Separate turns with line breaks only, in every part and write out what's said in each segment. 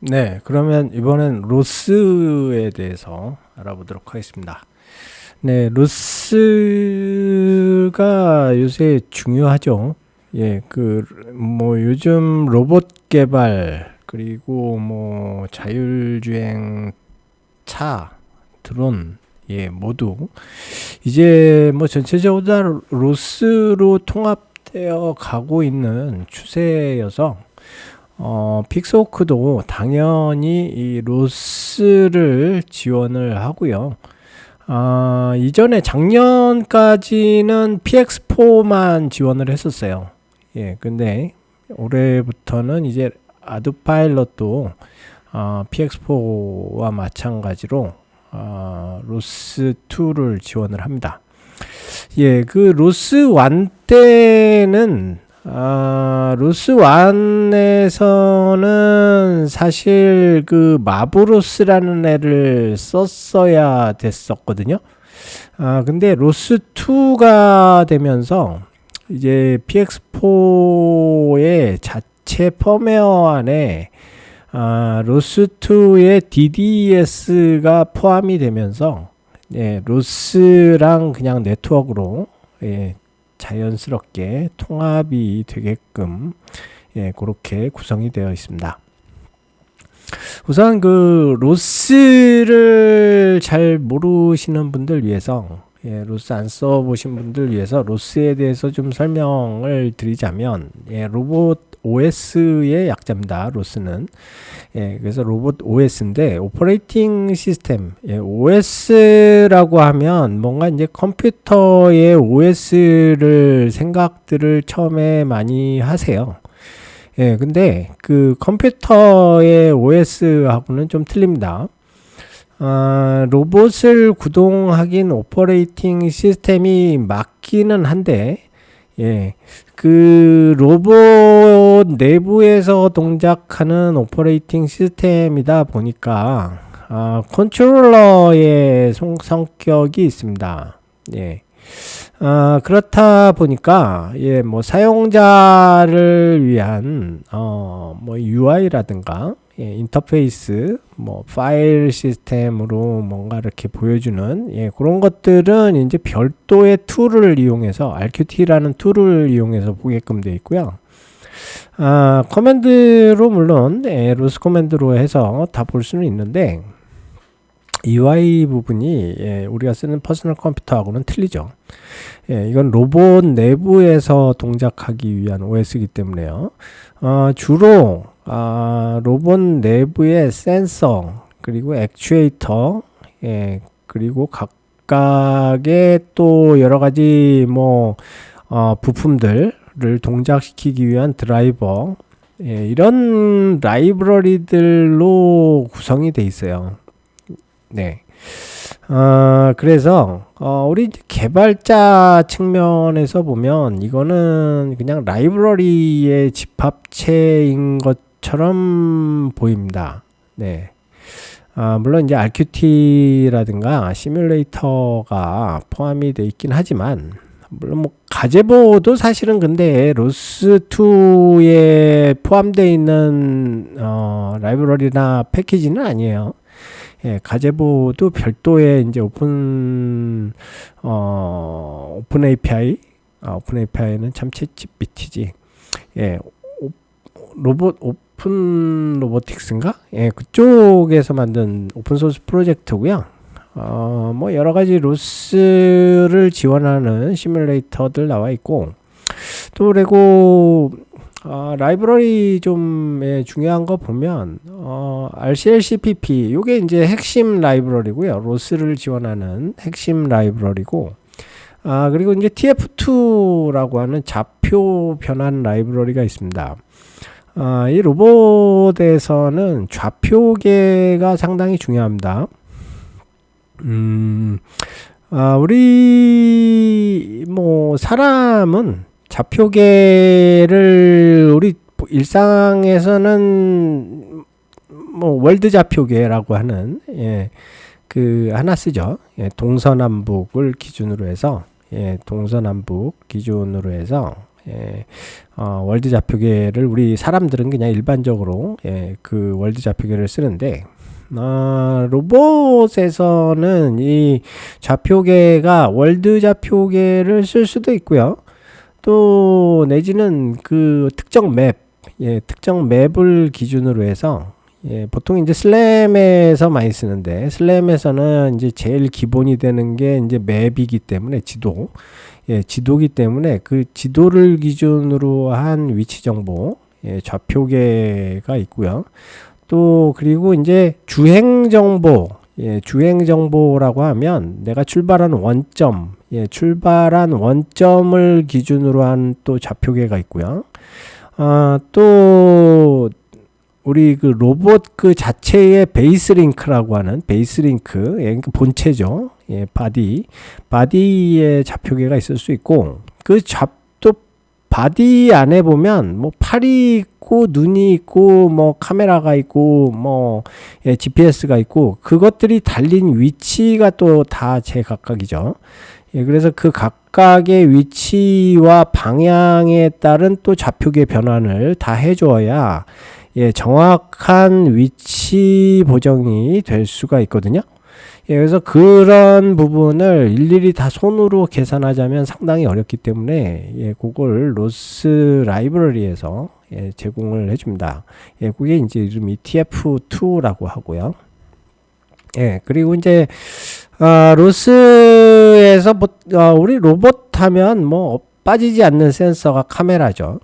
네, 그러면 이번엔 로스에 대해서 알아보도록 하겠습니다. 네, 로스가 요새 중요하죠. 예, 뭐, 요즘 로봇 개발, 그리고 뭐, 자율주행 차, 드론, 예, 모두, 이제 뭐, 전체적으로 다 로스로 통합되어 가고 있는 추세여서, 픽스호크도 당연히 이 로스를 지원을 하고요. 이전에 작년까지는 PX4만 지원을 했었어요. 예, 근데 올해부터는 이제 아드파일럿도 PX4와 마찬가지로 로스2를 지원을 합니다. 예, 그 로스1 때는 로스1에서는 사실 그 마브로스라는 애를 썼어야 됐었거든요. 근데 로스2가 되면서 이제 PX4의 자체 펌웨어 안에 로스2의 DDS가 포함이 되면서 예, 로스랑 그냥 네트워크로 예, 자연스럽게 통합이 되게끔 예, 그렇게 구성이 되어 있습니다. 우선 그 로스를 잘 모르시는 분들 위해서 예, 로스 안 써보신 분들 위해서 로스에 대해서 좀 설명을 드리자면 예, 로봇 OS의 약자입니다. 로스는 예, 그래서 로봇 OS인데 오퍼레이팅 시스템 예, OS라고 하면 뭔가 이제 컴퓨터의 OS를 생각들을 처음에 많이 하세요. 예, 근데 그 컴퓨터의 OS하고는 좀 틀립니다. 로봇을 구동하긴 오퍼레이팅 시스템이 맞기는 한데, 예, 그 로봇 내부에서 동작하는 오퍼레이팅 시스템이다 보니까, 컨트롤러의 성격이 있습니다. 예. 그렇다 보니까, 예, 뭐, 사용자를 위한, 뭐, UI라든가, 예, 인터페이스, 뭐, 파일 시스템으로 뭔가 이렇게 보여주는, 예, 그런 것들은 이제 별도의 툴을 이용해서, RQT라는 툴을 이용해서 보게끔 되어 있고요. 커맨드로 물론, 예, 로스 커맨드로 해서 다 볼 수는 있는데, UI 부분이 예, 우리가 쓰는 퍼스널 컴퓨터하고는 틀리죠. 예, 이건 로봇 내부에서 동작하기 위한 OS이기 때문에요. 주로 로봇 내부의 센서 그리고 액추에이터 예, 그리고 각각의 또 여러 가지 뭐 부품들을 동작시키기 위한 드라이버 예, 이런 라이브러리들로 구성이 돼 있어요. 네. 그래서, 우리 개발자 측면에서 보면, 이거는 그냥 라이브러리의 집합체인 것처럼 보입니다. 네. 물론 이제 RQT라든가 시뮬레이터가 포함이 되어 있긴 하지만, 물론 뭐, 가제보도 사실은 근데 로스2에 포함되어 있는, 라이브러리나 패키지는 아니에요. 예, 가제보도 별도의 이제 오픈 API, 오픈 API는 참 챗GPT지. 예, 오픈 로보틱스인가? 예, 그쪽에서 만든 오픈 소스 프로젝트고요. 뭐 여러 가지 로스를 지원하는 시뮬레이터들 나와 있고, 또 그리고 라이브러리 좀 중요한 거 보면 RCLCPP 요게 이제 핵심 라이브러리고요. 로스를 지원하는 핵심 라이브러리고 그리고 이제 TF2라고 하는 좌표 변환 라이브러리가 있습니다. 이 로봇에서는 좌표계가 상당히 중요합니다. 우리 뭐 사람은 좌표계를 우리 일상에서는 뭐 월드 좌표계라고 하는 예, 그 하나 쓰죠. 예, 동서남북을 기준으로 해서 예, 동서남북 기준으로 해서 예, 월드 좌표계를 우리 사람들은 그냥 일반적으로 그 월드 좌표계를 쓰는데 로봇에서는 이 좌표계가 월드 좌표계를 쓸 수도 있고요. 또 내지는 그 특정 특정 맵을 기준으로 해서 보통 이제 슬램에서 많이 쓰는데 슬램에서는 이제 제일 기본이 되는 게 이제 맵이기 때문에 지도기 때문에 그 지도를 기준으로 한 위치 정보 좌표계가 있고요. 또 그리고 이제 주행 정보라고 하면 내가 출발한 원점을 기준으로 한 또 좌표계가 있고요. 또 우리 그 로봇 그 자체의 베이스링크라고 하는 그러니까 본체죠. 바디의 좌표계가 있을 수 있고 또 바디 안에 보면 뭐 팔이 있고 눈이 있고 뭐 카메라가 있고 뭐 GPS가 있고 그것들이 달린 위치가 또 다 제각각이죠. 그래서 그 각각의 위치와 방향에 따른 또 좌표계 변환을 다 해줘야 정확한 위치 보정이 될 수가 있거든요. 그래서 그런 부분을 일일이 다 손으로 계산하자면 상당히 어렵기 때문에 그걸 로스 라이브러리에서 제공을 해줍니다. 그게 이제 이름이 TF2라고 하고요. 그리고 이제 로스에서 우리 로봇 하면 뭐 빠지지 않는 센서가 카메라죠.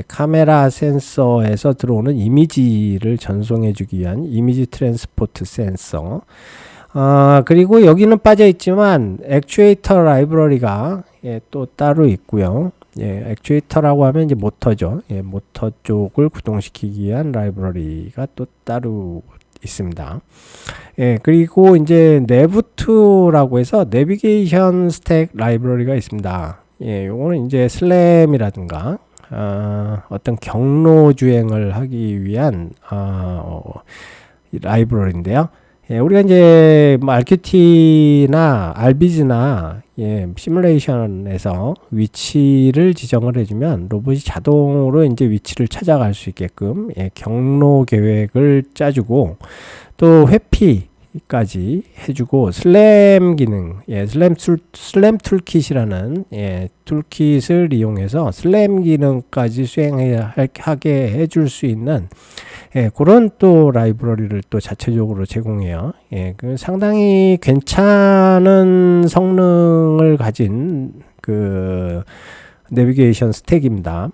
카메라 센서에서 들어오는 이미지를 전송해주기 위한 이미지 트랜스포트 센서. 그리고 여기는 빠져 있지만 액추에이터 라이브러리가 또 따로 있고요. 액추에이터라고 하면 이제 모터죠. 모터 쪽을 구동시키기 위한 라이브러리가 또 따로 있습니다. 그리고 이제 내부2라고 해서 내비게이션 스택 라이브러리가 있습니다. 요거는 이제 슬램이라든가 어떤 경로 주행을 하기 위한 라이브러리인데요. 우리가 이제 뭐 RQT나 알비즈나 시뮬레이션에서 위치를 지정을 해주면 로봇이 자동으로 이제 위치를 찾아갈 수 있게끔 경로 계획을 짜주고 또 회피까지 해주고 슬램 기능, 슬램 툴킷이라는 툴킷을 이용해서 슬램 기능까지 수행하게 해줄 수 있는 그런 또 라이브러리를 또 자체적으로 제공해요. 그 상당히 괜찮은 성능을 가진 그 내비게이션 스택입니다.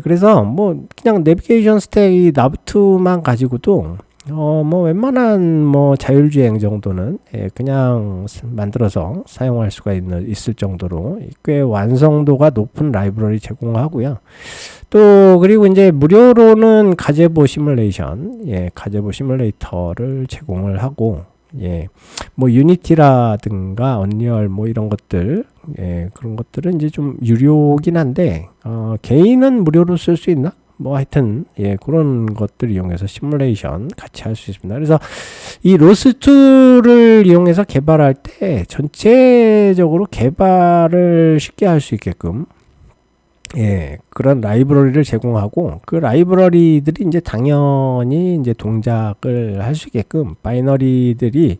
그래서 뭐 그냥 내비게이션 스택이 나부트만 가지고도 뭐 웬만한 뭐 자율주행 정도는 그냥 만들어서 사용할 수가 있을 정도로 꽤 완성도가 높은 라이브러리 제공하고요. 또 그리고 이제 무료로는 가제보 시뮬레이터를 제공을 하고 뭐 유니티라든가 언리얼 뭐 이런 것들 그런 것들은 이제 좀 유료긴 한데 개인은 무료로 쓸 수 있나? 뭐 하여튼 그런 것들 이용해서 시뮬레이션 같이 할 수 있습니다. 그래서 이 로스2를 이용해서 개발할 때 전체적으로 개발을 쉽게 할 수 있게끔 그런 라이브러리를 제공하고 그 라이브러리들이 이제 당연히 이제 동작을 할 수 있게끔 바이너리들이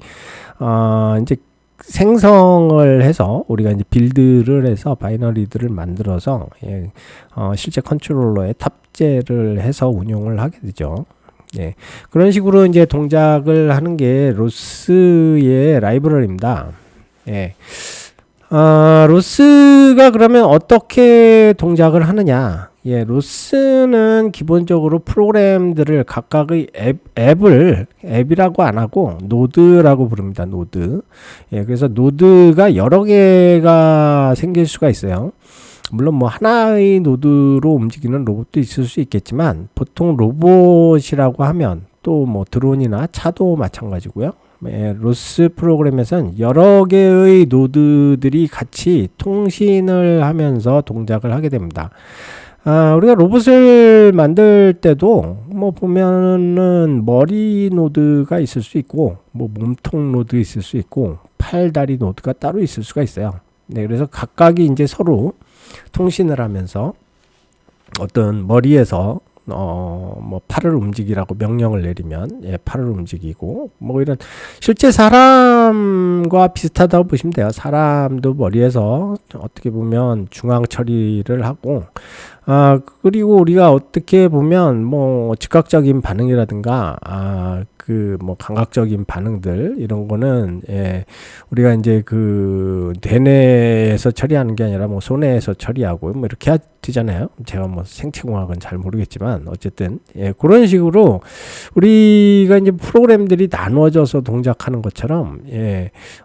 이제 생성을 해서 우리가 이제 빌드를 해서 바이너리들을 만들어서 실제 컨트롤러에 탑재를 해서 운용을 하게 되죠. 그런 식으로 이제 동작을 하는 게 로스의 라이브러리입니다. 로스가 그러면 어떻게 동작을 하느냐? 로스는 기본적으로 프로그램들을 각각의 앱이라고 안 하고 노드라고 부릅니다. 노드. 그래서 노드가 여러 개가 생길 수가 있어요. 물론 뭐 하나의 노드로 움직이는 로봇도 있을 수 있겠지만 보통 로봇이라고 하면 또 뭐 드론이나 차도 마찬가지고요. 로스 프로그램에서는 여러 개의 노드들이 같이 통신을 하면서 동작을 하게 됩니다. 우리가 로봇을 만들 때도 뭐 보면은 머리 노드가 있을 수 있고 뭐 몸통 노드 있을 수 있고 팔, 다리 노드가 따로 있을 수가 있어요. 그래서 각각이 이제 서로 통신을 하면서 어떤 머리에서 뭐 팔을 움직이라고 명령을 내리면 팔을 움직이고 뭐 이런 실제 사람과 비슷하다고 보시면 돼요. 사람도 머리에서 어떻게 보면 중앙 처리를 하고 그리고 우리가 어떻게 보면 뭐 즉각적인 반응이라든가 그 뭐 감각적인 반응들 이런 거는 우리가 이제 그 뇌내에서 처리하는 게 아니라 뭐 손내에서 처리하고 뭐 이렇게 되잖아요. 제가 뭐 생체공학은 잘 모르겠지만 어쨌든 그런 식으로 우리가 이제 프로그램들이 나누어져서 동작하는 것처럼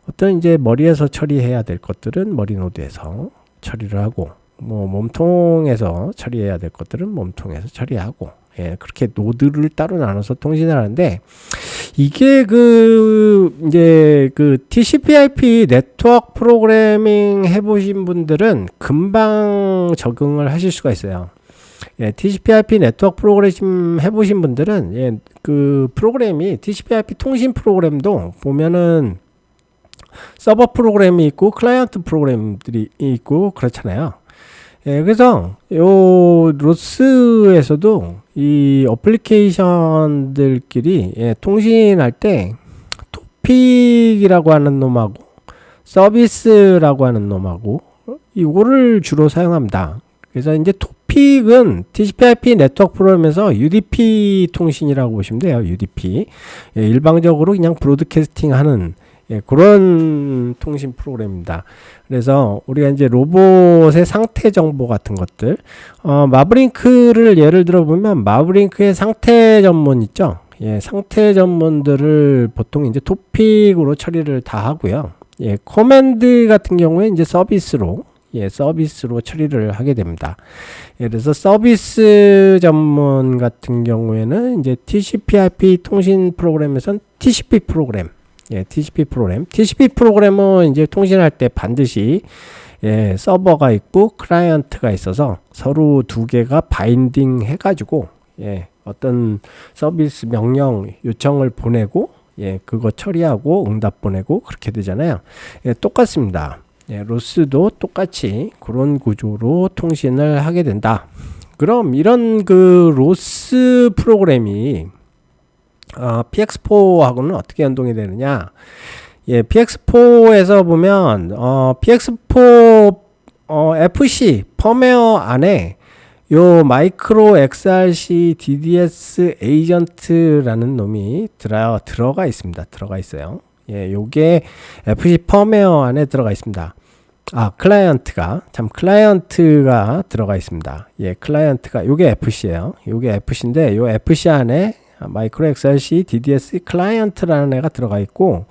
어떤 이제 머리에서 처리해야 될 것들은 머리 노드에서 처리를 하고 뭐 몸통에서 처리해야 될 것들은 몸통에서 처리하고 그렇게 노드를 따로 나눠서 통신을 하는데 이게 이제 TCP/IP 네트워크 프로그래밍 해보신 분들은 금방 적응을 하실 수가 있어요. TCP/IP 네트워크 프로그래밍 해보신 분들은 그 프로그램이 TCP/IP 통신 프로그램도 보면은 서버 프로그램이 있고 클라이언트 프로그램들이 있고 그렇잖아요. 그래서 요 로스에서도 이 어플리케이션들끼리 통신할 때 토픽이라고 하는 놈하고 서비스라고 하는 놈하고 이거를 주로 사용합니다. 그래서 이제 토픽은 TCP/IP 네트워크 프로그램에서 UDP 통신이라고 보시면 돼요. UDP 일방적으로 그냥 브로드캐스팅 하는 그런 통신 프로그램입니다. 그래서 우리가 이제 로봇의 상태 정보 같은 것들, 마브링크를 예를 들어 보면 마브링크의 상태 전문 있죠. 상태 전문들을 보통 이제 토픽으로 처리를 다 하고요. 커맨드 같은 경우에 이제 서비스로 처리를 하게 됩니다. 그래서 서비스 전문 같은 경우에는 이제 TCP/IP 통신 프로그램에선 TCP 프로그램. TCP 프로그램은 이제 통신할 때 반드시 서버가 있고 클라이언트가 있어서 서로 두 개가 바인딩 해가지고 어떤 서비스 명령 요청을 보내고 그거 처리하고 응답 보내고 그렇게 되잖아요. 똑같습니다. 로스도 똑같이 그런 구조로 통신을 하게 된다. 그럼 이런 그 로스 프로그램이 PX4하고는 어떻게 연동이 되느냐? PX4에서 보면 PX4 FC 펌웨어 안에 요 마이크로 XRC DDS 에이전트라는 놈이 들어가 있습니다. 들어가 있어요. 요게 FC 펌웨어 안에 들어가 있습니다. 클라이언트가 들어가 있습니다. 클라이언트가 요게 FC예요. 요게 FC인데 요 FC 안에 마이크로 XRC DDS 클라이언트라는 애가 들어가 있고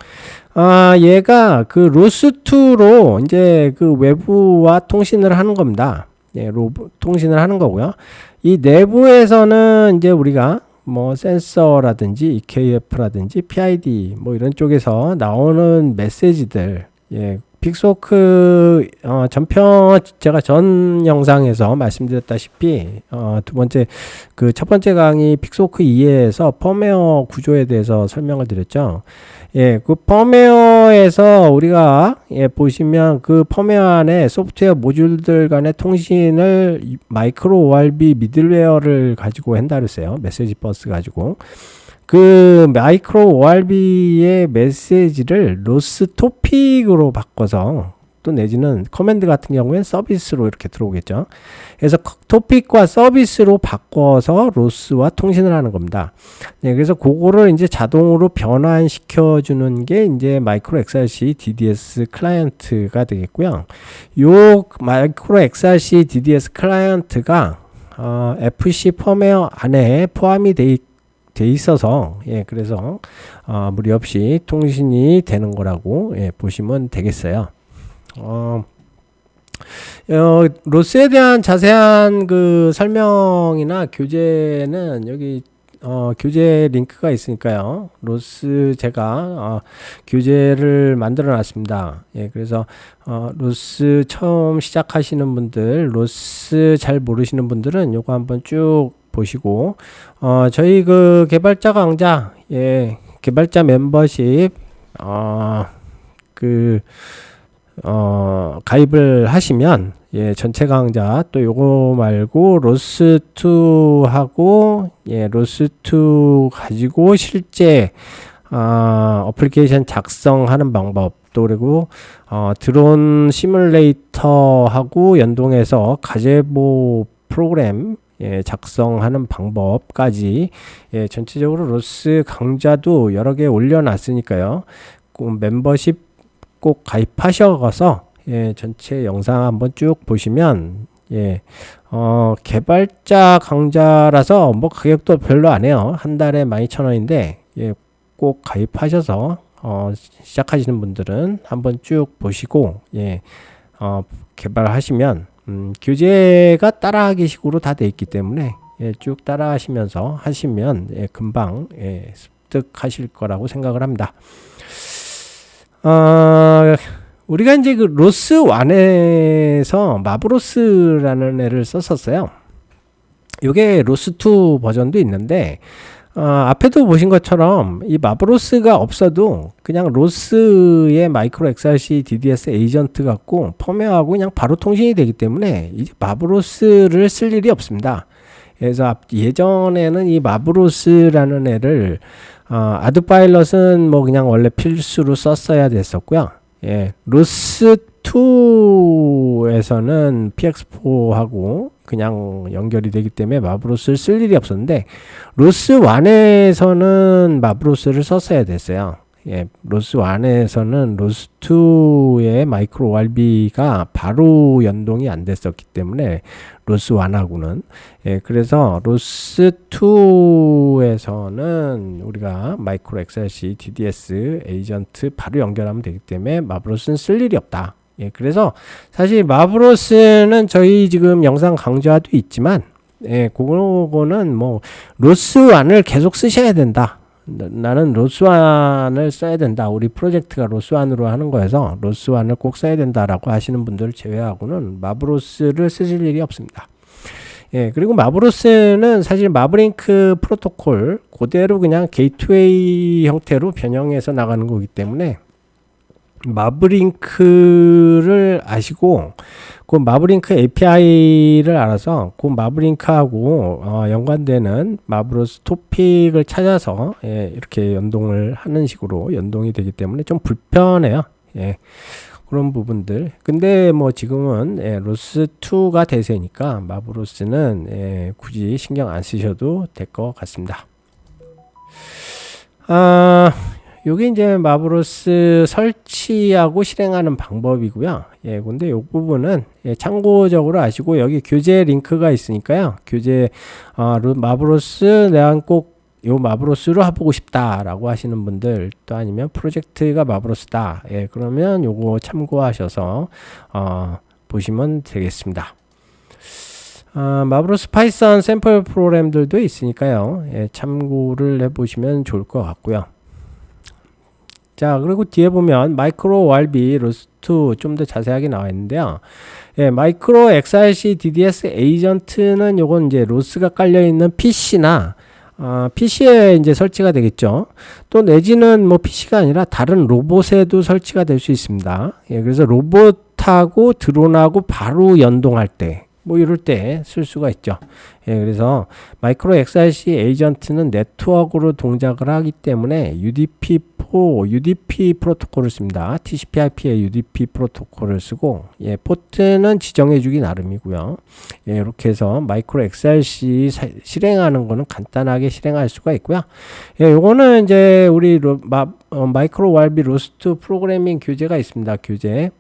얘가 그 로스2로 이제 그 외부와 통신을 하는 겁니다. 통신을 하는 거고요. 이 내부에서는 이제 우리가 뭐 센서라든지 EKF라든지 PID 뭐 이런 쪽에서 나오는 메시지들 빅소크 제가 전 영상에서 말씀드렸다시피 두 번째 첫 번째 강의 빅소크 2에서 펌웨어 구조에 대해서 설명을 드렸죠. 그 펌웨어에서 우리가 보시면 그 펌웨어 안에 소프트웨어 모듈들 간의 통신을 마이크로 ORB 미들웨어를 가지고 한다 그랬어요. 메시지 버스 가지고. 그 마이크로 ORB의 메시지를 로스 토픽으로 바꿔서 또 내지는 커맨드 같은 경우엔 서비스로 이렇게 들어오겠죠. 그래서 토픽과 서비스로 바꿔서 로스와 통신을 하는 겁니다. 그래서 그거를 이제 자동으로 변환시켜 주는 게 이제 마이크로 XRC DDS 클라이언트가 되겠고요. 요 마이크로 XRC DDS 클라이언트가 FC 펌웨어 안에 포함이 돼 있어서 그래서 무리 없이 통신이 되는 거라고 보시면 되겠어요. 로스에 대한 자세한 그 설명이나 교재는 여기 교재 링크가 있으니까요. 로스 제가 교재를 만들어 놨습니다. 그래서 로스 처음 시작하시는 분들, 로스 잘 모르시는 분들은 요거 한번 쭉 보시고 저희 그 개발자 강좌 개발자 멤버십 가입을 하시면 예, 전체 강좌 또 요거 말고 로스2하고 예, 로스2 가지고 실제 어플리케이션 작성하는 방법 또 그리고 드론 시뮬레이터하고 연동해서 가제보 프로그램 예, 작성하는 방법까지 예, 전체적으로 로스 강좌도 여러 개 올려놨으니까요. 꼭 멤버십 꼭 가입하셔서 예, 전체 영상 한번 쭉 보시면 예, 개발자 강좌라서 뭐 가격도 별로 안 해요. 한 달에 12,000원인데 예, 꼭 가입하셔서 시작하시는 분들은 한번 쭉 보시고 예, 개발하시면 교재가 따라하기 식으로 다 돼 있기 때문에 예, 쭉 따라하시면서 하시면 예, 금방 예, 습득하실 거라고 생각을 합니다. 우리가 이제 그 로스1에서 마브로스라는 애를 썼었어요. 요게 로스2 버전도 있는데 앞에도 보신 것처럼 이 마브로스가 없어도 그냥 로스의 마이크로 XRC DDS 에이전트 갖고 펌웨어하고 그냥 바로 통신이 되기 때문에 이제 마브로스를 쓸 일이 없습니다. 그래서 예전에는 이 마브로스라는 애를 아드파일럿은 뭐 그냥 원래 필수로 썼어야 됐었고요. 예, 로스2에서는 PX4하고 그냥 연결이 되기 때문에 마브로스를 쓸 일이 없었는데 로스1에서는 마브로스를 썼어야 됐어요. 예, 로스1에서는 로스2의 마이크로 ORB가 바로 연동이 안 됐었기 때문에 로스1하고는 예, 그래서 로스2에서는 우리가 마이크로 XRC DDS 에이전트 바로 연결하면 되기 때문에 마브로스는 쓸 일이 없다. 예, 그래서 사실 마브로스는 저희 지금 영상 강좌도 있지만 예, 그거는 뭐 로스1을 계속 쓰셔야 된다. 나는 로스1을 써야 된다. 우리 프로젝트가 로스1으로 하는 거여서 로스1을 꼭 써야 된다라고 하시는 분들을 제외하고는 마브로스를 쓰실 일이 없습니다. 예, 그리고 마브로스는 사실 마브링크 프로토콜 그대로 그냥 게이트웨이 형태로 변형해서 나가는 거기 때문에 마브링크를 아시고 그 마브링크 API를 알아서 그 마브링크하고 연관되는 마브로스 토픽을 찾아서 예, 이렇게 연동을 하는 식으로 연동이 되기 때문에 좀 불편해요. 예, 그런 부분들. 근데 뭐 지금은 예, 로스2가 대세니까 마브로스는 예, 굳이 신경 안 쓰셔도 될 것 같습니다. 요게 이제 마브로스 설치하고 실행하는 방법이고요. 예, 근데 요 부분은 예, 참고적으로 아시고 여기 교재 링크가 있으니까요. 교재 마브로스 내가 꼭 요 마브로스로 해보고 싶다라고 하시는 분들 또 아니면 프로젝트가 마브로스다. 예, 그러면 요거 참고하셔서 보시면 되겠습니다. 마브로스 파이썬 샘플 프로그램들도 있으니까요. 예, 참고를 해보시면 좋을 것 같고요. 자, 그리고 뒤에 보면 마이크로 ORB 로스2 좀 더 자세하게 나와 있는데요. 예, 마이크로 XRC DDS 에이전트는 요건 이제 로스가 깔려 있는 PC나 PC에 이제 설치가 되겠죠. 또 내지는 뭐 PC가 아니라 다른 로봇에도 설치가 될 수 있습니다. 예, 그래서 로봇하고 드론하고 바로 연동할 때 뭐 이럴 때 쓸 수가 있죠. 예, 그래서 마이크로 XRC 에이전트는 네트워크로 동작을 하기 때문에 UDP 프로토콜을 씁니다. TCP/IP의 UDP 프로토콜을 쓰고 예, 포트는 지정해 주기 나름이고요. 예, 이렇게 해서 마이크로 XRC 실행하는 거는 간단하게 실행할 수가 있고요. 예, 요거는 이제 우리 마이크로 ORB 로스2 프로그래밍 교재가 있습니다. 교재.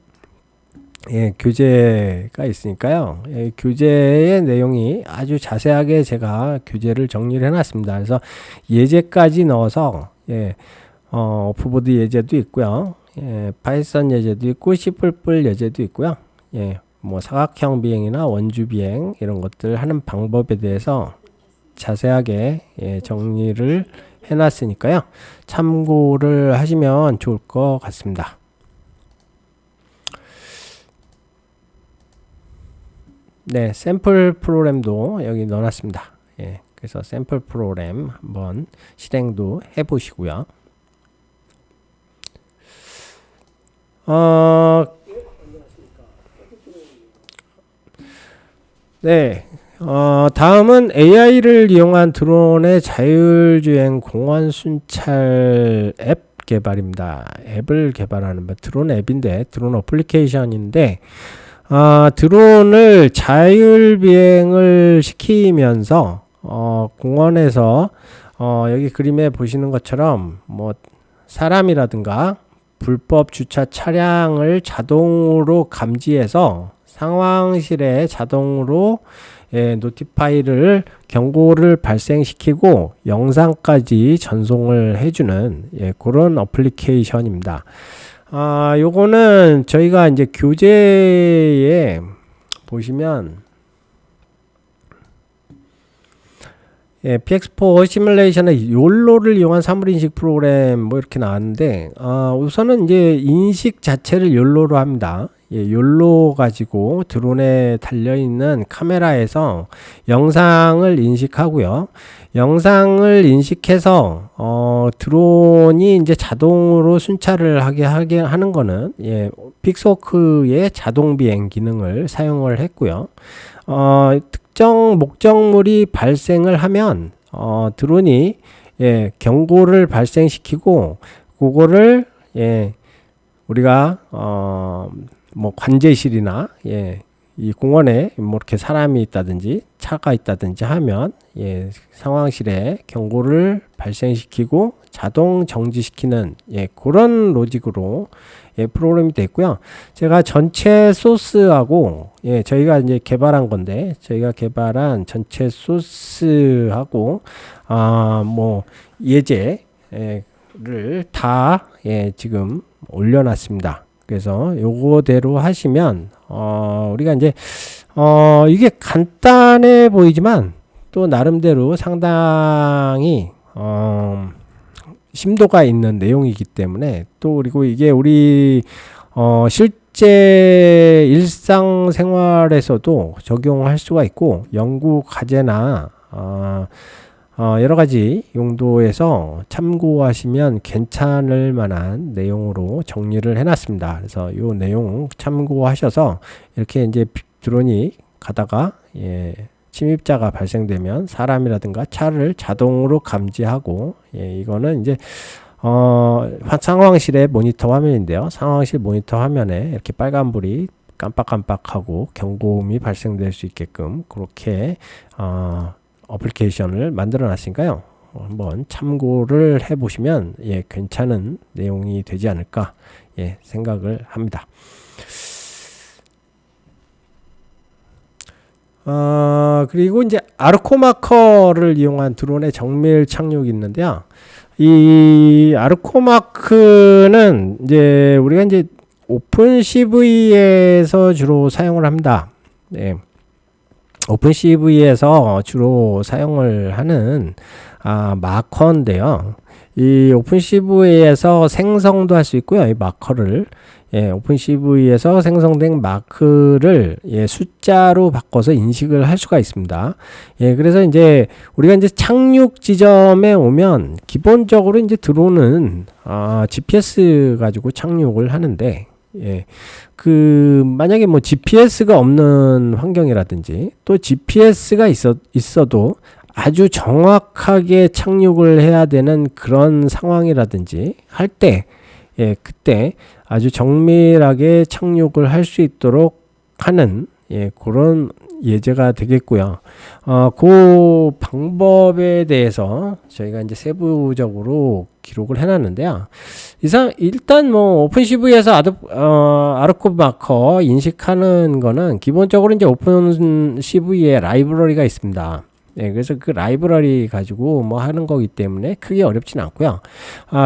예, 교재가 있으니까요. 예, 교재의 내용이 아주 자세하게 제가 교재를 정리를 해놨습니다. 그래서 예제까지 넣어서 예, 오프보드 예제도 있고요. 예, 파이썬 예제도 있고 C++ 예제도 있고요. 예, 뭐 사각형 비행이나 원주 비행 이런 것들 하는 방법에 대해서 자세하게 예, 정리를 해놨으니까요. 참고를 하시면 좋을 것 같습니다. 네, 샘플 프로그램도 여기 넣어놨습니다. 예, 그래서 샘플 프로그램 한번 실행도 해보시고요. 네. 다음은 AI를 이용한 드론의 자율주행 공원 순찰 앱 개발입니다. 앱을 개발하는 드론 앱인데 드론 어플리케이션인데 드론을 자율비행을 시키면서 공원에서 여기 그림에 보시는 것처럼 뭐 사람이라든가 불법 주차 차량을 자동으로 감지해서 상황실에 자동으로 노티파이를 경고를 발생시키고 영상까지 전송을 해주는 그런 어플리케이션입니다. 요거는 저희가 이제 교재에 보시면 PX4 시뮬레이션의 욜로를 이용한 사물인식 프로그램 뭐 이렇게 나왔는데 우선은 이제 인식 자체를 욜로로 합니다. 욜로 가지고 드론에 달려있는 카메라에서 영상을 인식하고요. 영상을 인식해서 드론이 이제 자동으로 순찰을 하게 하는 거는 픽스워크의 자동 비행 기능을 사용을 했고요. 특정 목적물이 발생을 하면 드론이 경고를 발생시키고 그거를 우리가 뭐 관제실이나 이 공원에 뭐 이렇게 사람이 있다든지 차가 있다든지 하면 상황실에 경고를 발생시키고 자동 정지시키는 그런 로직으로 프로그램이 됐고요. 제가 전체 소스하고 저희가 이제 개발한 건데 저희가 개발한 전체 소스하고 뭐 예제를 다 지금 올려놨습니다. 그래서 요거대로 하시면 우리가 이제 이게 간단해 보이지만 또 나름대로 상당히 심도가 있는 내용이기 때문에 또 그리고 이게 우리 실제 일상생활에서도 적용할 수가 있고 연구 과제나 여러 가지 용도에서 참고하시면 괜찮을 만한 내용으로 정리를 해놨습니다. 그래서 이 내용 참고하셔서 이렇게 이제 드론이 가다가 침입자가 발생되면 사람이라든가 차를 자동으로 감지하고 이거는 이제 상황실의 모니터 화면인데요. 상황실 모니터 화면에 이렇게 빨간불이 깜빡깜빡하고 경고음이 발생될 수 있게끔 그렇게 어플리케이션을 만들어 놨으니까요. 한번 참고를 해 보시면 괜찮은 내용이 되지 않을까 생각을 합니다. 그리고 이제 아르코 마커를 이용한 드론의 정밀 착륙이 있는데요. 이 아르코 마크는 이제 우리가 이제 오픈CV에서 주로 사용을 합니다. 오픈CV에서 주로 사용을 하는 마커인데요. 이 오픈CV에서 생성도 할 수 있고요. 이 마커를 오픈CV에서 생성된 마크를 숫자로 바꿔서 인식을 할 수가 있습니다. 그래서 이제 우리가 이제 착륙 지점에 오면 기본적으로 이제 드론은 GPS 가지고 착륙을 하는데 만약에 뭐 GPS가 없는 환경이라든지 또 GPS가 있어도 아주 정확하게 착륙을 해야 되는 그런 상황이라든지 할 때 그때 아주 정밀하게 착륙을 할 수 있도록 하는 그런 예제가 되겠고요. 그 방법에 대해서 저희가 이제 세부적으로 기록을 해놨는데요. 일단 뭐 오픈CV에서 아르코 마커 인식하는 거는 기본적으로 이제 오픈CV에 라이브러리가 있습니다. 그래서 그 라이브러리 가지고 뭐 하는 거기 때문에 크게 어렵진 않고요.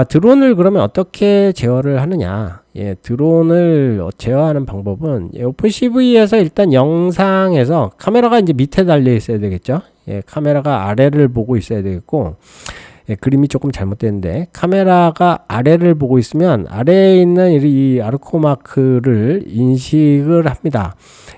드론을 그러면 어떻게 제어를 하느냐? 드론을 제어하는 방법은 오픈CV에서 일단 영상에서 카메라가 이제 밑에 달려 있어야 되겠죠. 카메라가 아래를 보고 있어야 되겠고, 그림이 조금 잘못됐는데 카메라가 아래를 보고 있으면 아래에 있는 이 아르코 마크를 인식을 합니다.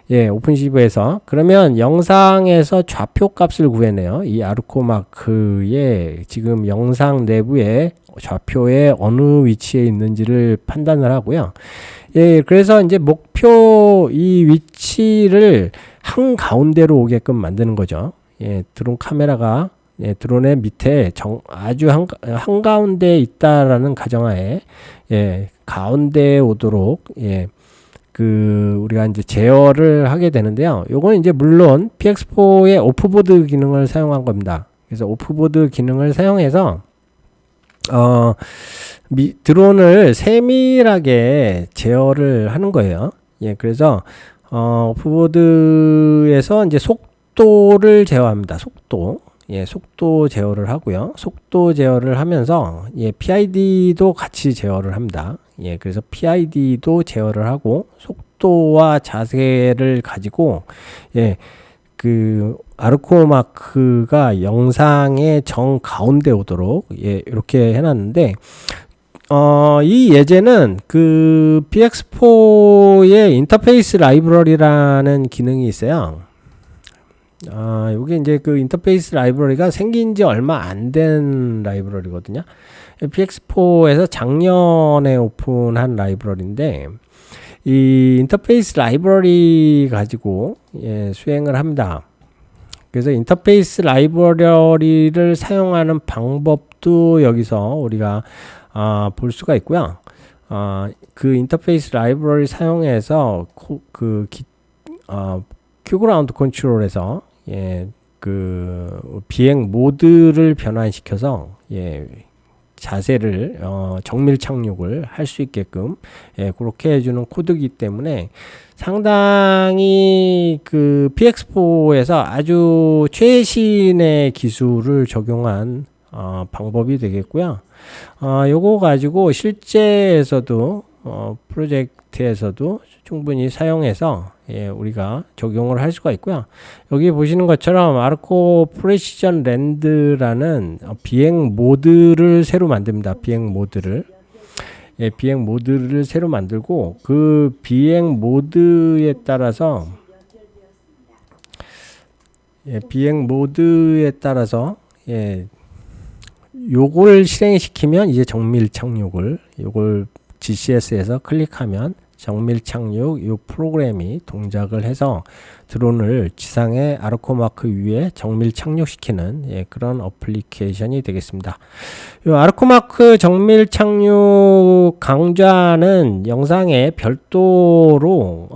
오픈CV에서 그러면 영상에서 좌표 값을 구해내요. 이 아르코 마크의 지금 영상 내부에 좌표에 어느 위치에 있는지를 판단을 하고요. 그래서 이제 목표 이 위치를 한가운데로 오게끔 만드는 거죠. 예, 드론 카메라가 예, 드론의 밑에 아주 한가운데에 있다라는 가정하에 예, 가운데에 오도록 예, 우리가 이제 제어를 하게 되는데요. 요건 이제 물론 PX4의 오프보드 기능을 사용한 겁니다. 그래서 오프보드 기능을 사용해서 드론을 세밀하게 제어를 하는 거예요. 예, 그래서 오프보드에서 이제 속도를 제어합니다. 속도. 예, 속도 제어를 하고요. 속도 제어를 하면서 예, PID도 같이 제어를 합니다. 예, 그래서 PID도 제어를 하고 속도와 자세를 가지고 예, 아르코마크가 영상의 정 가운데 오도록 예, 이렇게 해놨는데 이 예제는 PX4의 인터페이스 라이브러리라는 기능이 있어요. 요게 이제 인터페이스 라이브러리가 생긴 지 얼마 안 된 라이브러리거든요. PX4에서 작년에 오픈한 라이브러리인데, 이 인터페이스 라이브러리 가지고, 예, 수행을 합니다. 그래서 인터페이스 라이브러리를 사용하는 방법도 여기서 우리가, 볼 수가 있고요. 인터페이스 라이브러리 사용해서, 큐그라운드 컨트롤에서 예, 비행 모드를 변환시켜서 예, 자세를 정밀 착륙을 할 수 있게끔 예, 그렇게 해주는 코드이기 때문에 상당히 PX4에서 아주 최신의 기술을 적용한 방법이 되겠고요. 요거 가지고 실제에서도 프로젝트에서도 충분히 사용해서 예, 우리가 적용을 할 수가 있고요. 여기 보시는 것처럼 아르코 프레시전 랜드라는 비행 모드를 새로 만듭니다. 비행 모드를 새로 만들고 그 비행 모드에 따라서 요걸 실행시키면 이제 정밀 착륙을 요걸 GCS에서 클릭하면 정밀 착륙 이 프로그램이 동작을 해서 드론을 지상의 아르코마크 위에 정밀 착륙시키는 예, 그런 어플리케이션이 되겠습니다. 이 아르코마크 정밀 착륙 강좌는 영상에 별도로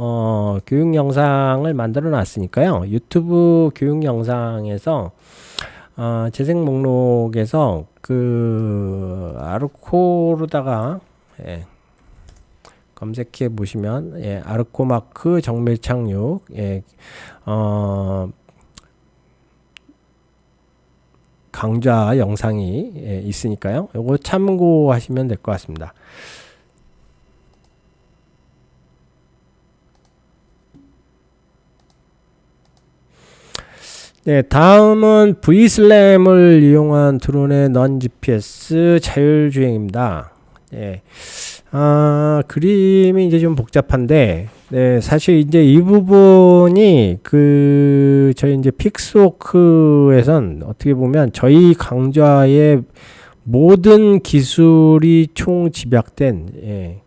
교육 영상을 만들어 놨으니까요. 유튜브 교육 영상에서 재생 목록에서 아르코로다가 예, 검색해 보시면 예, 아르코마크 정밀 착륙 예, 강좌 영상이 예, 있으니까요. 요거 참고하시면 될 것 같습니다. 네, 다음은 V슬램을 이용한 드론의 non-GPS 자율주행입니다. 예. 그림이 이제 좀 복잡한데, 네, 사실 이제 이 부분이 저희 이제 픽스워크에선 어떻게 보면 저희 강좌의 모든 기술이 총 집약된, 예,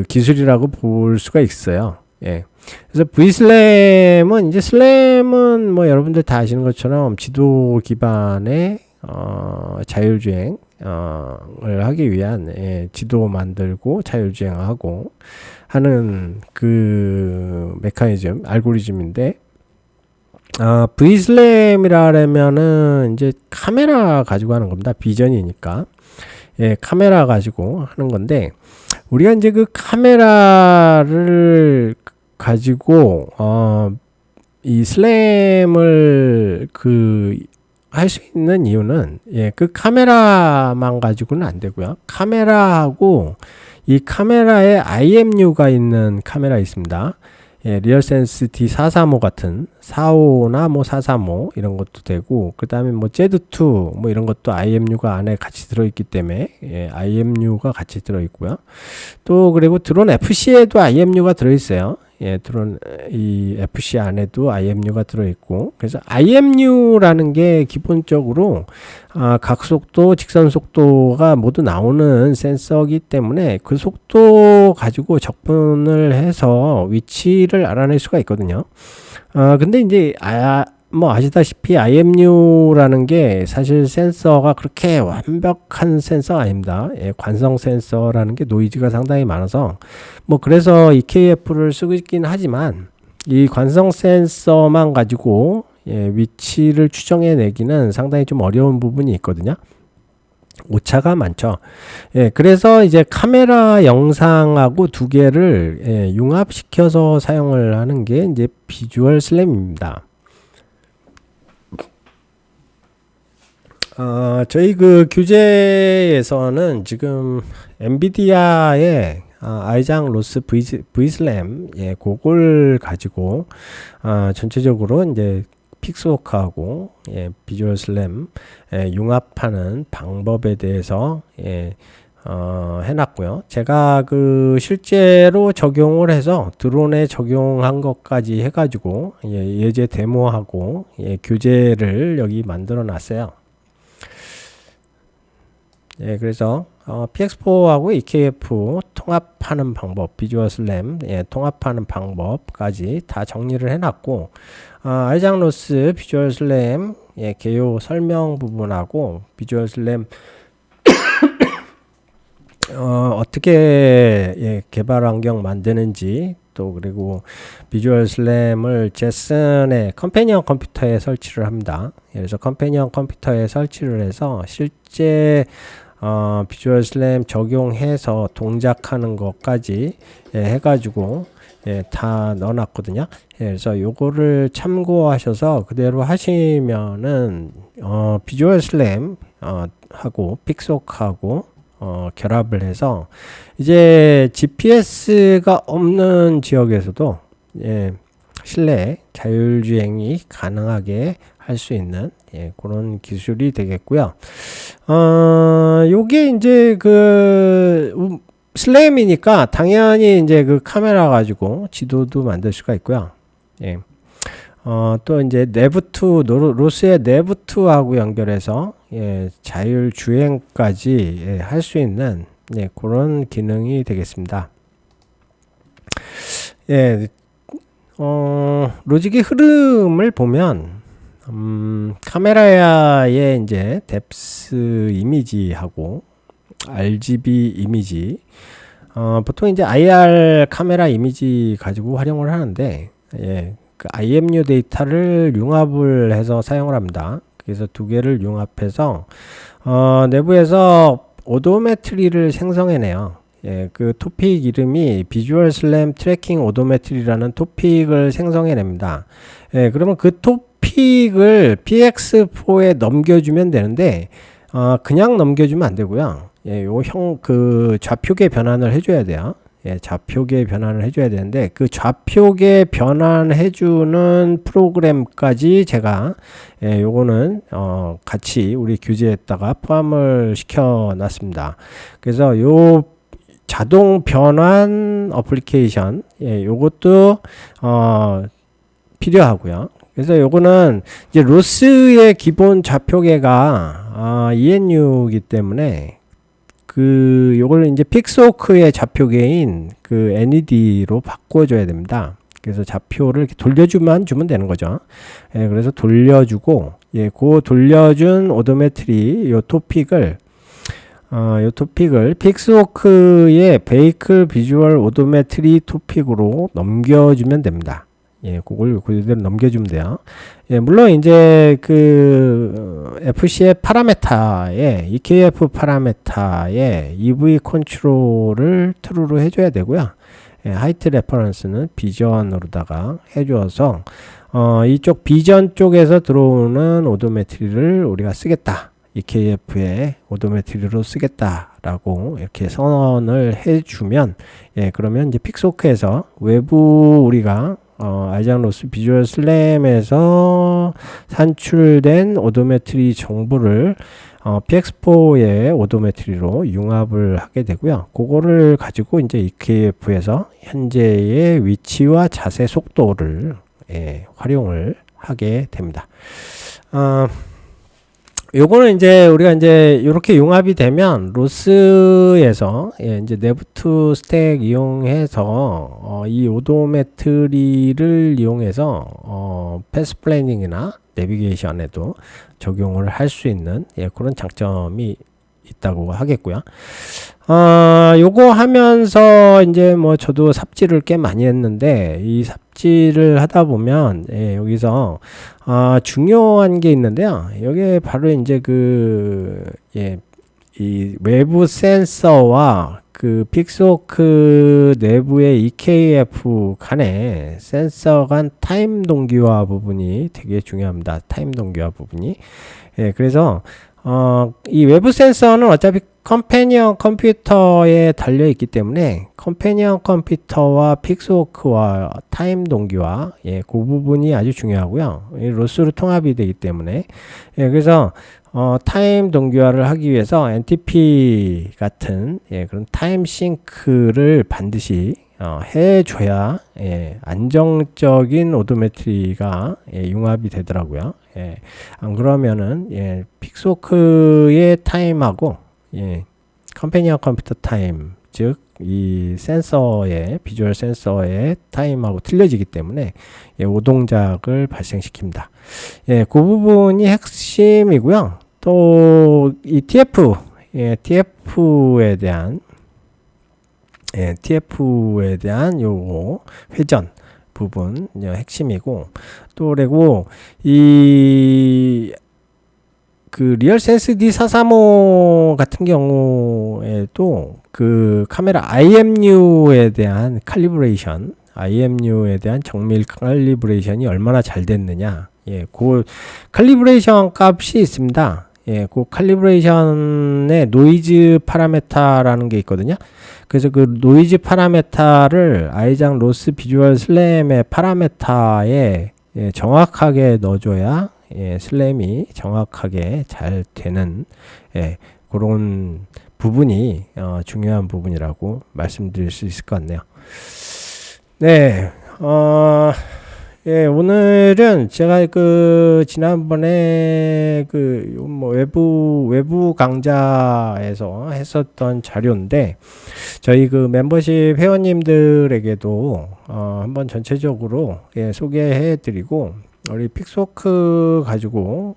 기술이라고 볼 수가 있어요. 예. 그래서 V슬램은 이제 슬램은 뭐 여러분들 다 아시는 것처럼 지도 기반의 자율주행을 하기 위한 예, 지도 만들고 자율주행하고 하는 메커니즘 알고리즘인데 V슬램이라면은 이제 카메라 가지고 하는 겁니다. 비전이니까 예, 카메라 가지고 하는 건데 우리가 이제 카메라를 가지고 이 슬램을 할 수 있는 이유는 예, 카메라만 가지고는 안 되고요. 카메라하고 이 카메라에 IMU가 있는 카메라 있습니다. 예, 리얼센스 D435 같은 45나 뭐 435 이런 것도 되고 그다음에 뭐 Z2 뭐 이런 것도 IMU가 안에 같이 들어 있기 때문에 예, IMU가 같이 들어 있고요. 또 그리고 드론 FC에도 IMU가 들어 있어요. 이 FC 안에도 IMU가 들어있고, 그래서 IMU라는 게 기본적으로 각속도, 직선속도가 모두 나오는 센서이기 때문에 그 속도 가지고 적분을 해서 위치를 알아낼 수가 있거든요. 근데 이제 뭐 아시다시피 IMU라는 게 사실 센서가 그렇게 완벽한 센서가 아닙니다. 관성 센서라는 게 노이즈가 상당히 많아서 뭐 그래서 EKF를 쓰고 있긴 하지만 이 관성 센서만 가지고 위치를 추정해 내기는 상당히 좀 어려운 부분이 있거든요. 오차가 많죠. 그래서 이제 카메라 영상하고 두 개를 융합시켜서 사용을 하는 게 이제 비주얼 슬램입니다. 저희 그 교재에서는 지금 엔비디아의 아이장 로스 V슬램 그걸 가지고 전체적으로 이제 픽스워크하고 비주얼 슬램 융합하는 방법에 대해서 해놨고요. 제가 그 실제로 적용을 해서 드론에 적용한 것까지 해가지고 예제 데모하고 교재를 여기 만들어 놨어요. 그래서 PX4하고 EKF 통합하는 방법, 비주얼 슬램 통합하는 방법까지 다 정리를 해놨고, 아이장 로스 비주얼 슬램 개요 설명 부분하고 비주얼 슬램 어떻게 개발 환경 만드는지, 또 그리고 비주얼 슬램을 제슨의 컴패니언 컴퓨터에 설치를 합니다. 그래서 컴패니언 컴퓨터에 설치를 해서 실제 비주얼 슬램 적용해서 동작하는 것까지 해가지고 다 넣어놨거든요. 그래서 요거를 참고하셔서 그대로 하시면은 비주얼 슬램 하고 픽스워크하고 결합을 해서 이제 GPS가 없는 지역에서도 실내 자율주행이 가능하게 할 수 있는 그런 기술이 되겠고요. 요게 이제 그 슬램이니까 당연히 이제 그 카메라 가지고 지도도 만들 수가 있고요. 또 이제 내부투 로스의 내부투하고 연결해서 자율주행까지 할 수 있는 그런 기능이 되겠습니다. 로직의 흐름을 보면 카메라의 이제 뎁스 이미지하고 RGB 이미지 보통 이제 IR 카메라 이미지 가지고 활용을 하는데 그 IMU 데이터를 융합을 해서 사용을 합니다. 그래서 두 개를 융합해서 내부에서 오도메트리를 생성해내요. 그 토픽 이름이 비주얼 슬램 트래킹 오도메트리라는 토픽을 생성해냅니다. 그러면 그 토픽을 PX4에 넘겨주면 되는데 그냥 넘겨주면 안 되고요. 그 좌표계 변환을 해줘야 돼요. 좌표계 변환을 해줘야 되는데 그 좌표계 변환해주는 프로그램까지 제가 요거는 같이 우리 교재에다가 포함을 시켜 놨습니다. 그래서 요 자동 변환 어플리케이션 요것도 필요하고요. 그래서 요거는 이제 로스의 기본 좌표계가 ENU이기 때문에 요걸 이제 픽스워크의 좌표계인 그 NED로 바꿔줘야 됩니다. 그래서 좌표를 이렇게 돌려주면 되는 거죠. 그래서 돌려주고, 그 돌려준 오도메트리 요 토픽을 픽스워크의 베이클 비주얼 오도메트리 토픽으로 넘겨주면 됩니다. 그걸 그대로 넘겨주면 돼요. 물론 이제 그 FC의 파라메타에 EKF 파라메타에 EV 컨트롤을 true로 해줘야 되고요. 하이트 레퍼런스는 비전으로다가 해줘서 이쪽 비전 쪽에서 들어오는 오도메트리를 우리가 쓰겠다. EKF의 오도메트리로 쓰겠다라고 이렇게 선언을 해주면 그러면 이제 픽스워크에서 외부 우리가 아이작 로스 비주얼 슬램에서 산출된 오도메트리 정보를 px4의 오도메트리로 융합을 하게 되고요. 그거를 가지고 이제 EKF에서 현재의 위치와 자세 속도를 활용을 하게 됩니다. 요거는 이제 우리가 이제 이렇게 융합이 되면 로스에서 이제 내부 투 스택 이용해서 이 오도메트리를 이용해서 패스 플래닝이나 내비게이션에도 적용을 할 수 있는 그런 장점이 있다고 하겠고요. 요거 하면서 이제 뭐 저도 삽질을 꽤 많이 했는데 이 삽질을 하다 보면 여기서 중요한 게 있는데요. 여기에 바로 이제 이 외부 센서와 그 픽스호크 내부의 EKF 간의 센서 간 타임 동기화 부분이 되게 중요합니다. 타임 동기화 부분이. 그래서 이 외부 센서는 어차피 컴패니언 컴퓨터에 달려 있기 때문에 컴패니언 컴퓨터와 픽스호크와 타임 동기화 그 부분이 아주 중요하고요. 이 로스로 통합이 되기 때문에 그래서 타임 동기화를 하기 위해서 NTP 같은 그런 타임 싱크를 반드시 해줘야 안정적인 오도메트리가 융합이 되더라고요. 안 그러면은 픽스호크의 타임하고 컴패니언 컴퓨터 타임, 즉 이 센서의 비주얼 센서의 타임하고 틀려지기 때문에 오동작을 발생시킵니다. 그 부분이 핵심이고요. 또 이 TF에 대한 요거 회전 부분 핵심이고, 또 그리고 그 리얼센스 D435 같은 경우에도 그 카메라 IMU에 대한 IMU에 대한 정밀 칼리브레이션이 얼마나 잘 됐느냐, 그 칼리브레이션 값이 있습니다. 그 칼리브레이션의 노이즈 파라메타라는 게 있거든요. 그래서 그 노이즈 파라메타를 아이작 로스 비주얼 슬램의 파라메타에 정확하게 넣어줘야 슬램이 정확하게 잘 되는 그런 부분이 중요한 부분이라고 말씀드릴 수 있을 것 같네요. 네, 오늘은 제가 지난번에 뭐 외부 강좌에서 했었던 자료인데, 저희 멤버십 회원님들에게도 한번 전체적으로 소개해 드리고, 우리 픽스호크 가지고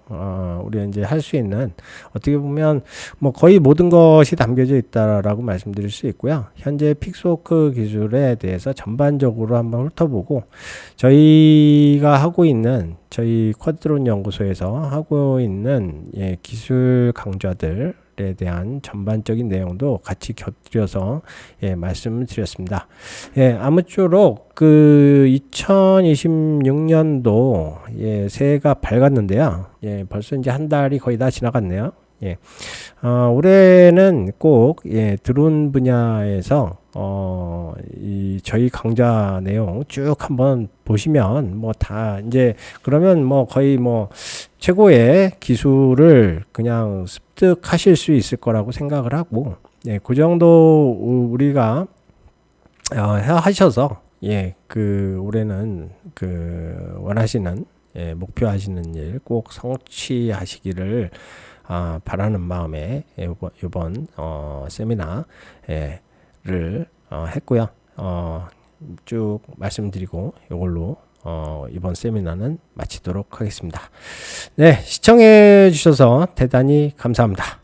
우리 이제 할 수 있는, 어떻게 보면 뭐 거의 모든 것이 담겨져 있다라고 말씀드릴 수 있고요. 현재 픽스호크 기술에 대해서 전반적으로 한번 훑어보고, 저희가 하고 있는, 저희 쿼드론 연구소에서 하고 있는 기술 강좌들에 대한 전반적인 내용도 같이 곁들여서 말씀을 드렸습니다. 아무쪼록 2026년도 새해가 밝았는데요. 벌써 이제 한 달이 거의 다 지나갔네요. 올해는 꼭 드론 분야에서 저희 강좌 내용 쭉 한번 보시면 뭐 다 이제 그러면 뭐 거의 뭐 최고의 기술을 그냥 습득하실 수 있을 거라고 생각을 하고, 그 정도 우리가 하셔서 올해는 원하시는 목표하시는 일 꼭 성취하시기를 바라는 마음에 이번 세미나를 했고요. 쭉 말씀드리고 이걸로 이번 세미나는 마치도록 하겠습니다. 네, 시청해 주셔서 대단히 감사합니다.